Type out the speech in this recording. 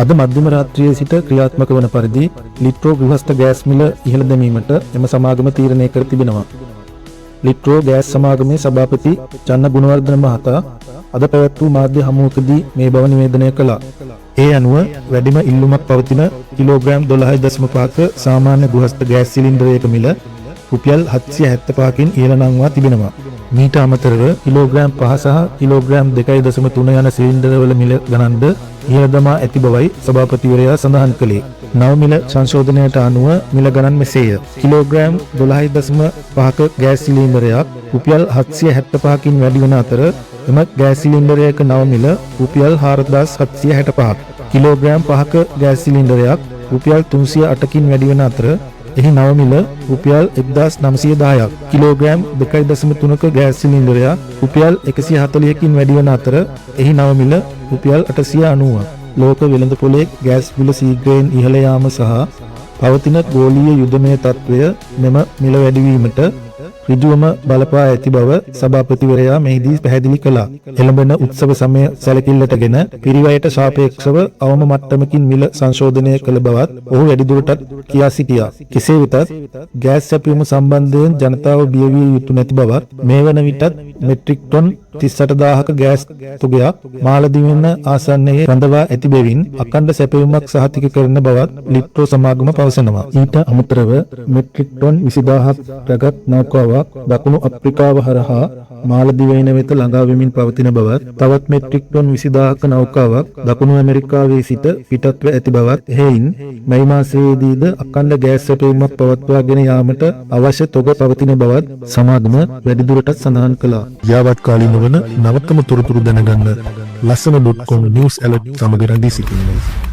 අද මධ්‍යම රාත්‍රියේ සිට ක්‍රියාත්මක වන පරිදි ලිට්‍රෝ ගෘහස්ත ගෑස් මිල ඉහළ දැමීමට එම සමාගම තීරණය කර තිබෙනවා. ලිට්‍රෝ ගෑස් සමාගමේ සභාපති චන්න ගුණවර්ධන මහතා අද පැවැත් වූ මාධ්‍ය හමුවකදී මේ බව නිවේදනය කළා. ඒ අනුව වැඩිම ඉල්ලුමක් පවතින කිලෝග්‍රෑම් 12.5ක සාමාන්‍ය ගෘහස්ත ගෑස් සිලින්ඩරයක මිල රුපියල් 775කින් ඉහළ නංවා තිබෙනවා. මීට අමතරව කිලෝග්‍රෑම් 5 සහ කිලෝග්‍රෑම් 2.3 යන සිලින්ඩරවල මිල ගණන්ද ඉහළ දමා ඇති බවයි සභාපතිවරයා සඳහන් කළේ. නව මිල සංශෝධනයට අනුව මිල ගණන් මෙසේය. කිලෝග්‍රෑම් 12.5ක ගෑස් සිලින්ඩරයක් රුපියල් 775කින් වැඩි වන අතර එම ගෑස් සිලින්ඩරයක නව මිල රුපියල් 4765ක්. කිලෝග්‍රෑම් 5ක ගෑස් සිලින්ඩරයක් රුපියල් 308කින් වැඩි වන අතර එහි නව මිල රුපියල් 1910ක්. කිලෝග්‍රෑම් 2.3ක ගෑස් සිලින්ඩරයක් රුපියල් 140කින් වැඩි වන අතර එහි නව මිල රුපියල් 890ක්. ලෝක වෙළඳ පොලේ ගෑස් මිල සීඝ්‍රයෙන් ඉහළ යාම සහ පවතින ගෝලීය යුද්ධමය තත්ත්වය මෙම මිල වැඩිවීමට ඍජුවම බලපා ඇති බව සභාපතිවරයා මෙහිදී පැහැදිලි කළා. එළඹෙන උත්සව සමය සැලකිල්ලටගෙන පිරිවැයට සාපේක්ෂව අවම මට්ටමකින් මිල සංශෝධනය කළ බවත් ඔහු වැඩිදුරටත් කියා සිටියා. කෙසේ වෙතත් ගෑස් සැපයීම සම්බන්ධයෙන් ජනතාව බිය විය යුතු නැති බවත් මේ වන විටත් මෙට්‍රික් ටොන් 38000ක ගෑස් තුගයක් මාලදිවෙන ආසන්නයේ රඳවා ඇති බැවින් අඛණ්ඩ සැපයීමක් සහතික කරන බවත් ලිට්‍රෝ සමාගම පවසනවා. ඊට අමතරව මෙට්‍රික් ටොන් 20000ක් රැගත් නෞකාවක් දකුණු අප්‍රිකාව හරහා මාලදිවයින වෙත ළඟා වෙමින් පවතින බවත් තවත් මෙට්‍රික් ටොන් 20000ක නෞකාවක් දකුණු ඇමරිකාවේ සිට පිටත්ව ඇති බවත් එහෙයින් මැයි මාසයේදීද අඛණ්ඩ ගෑස් සැපයීමක් පවත්වාගෙන යාමට අවශ්‍ය තොග පවතින බවත් සමාගම වැඩිදුරටත් සඳහන් කළා. යාවත්කාලීන වන නවතම තොරතුරු දැනගන්න ලස්සන.com නිවුස් ඇලර්ට් සමග රැඳී සිටින්න.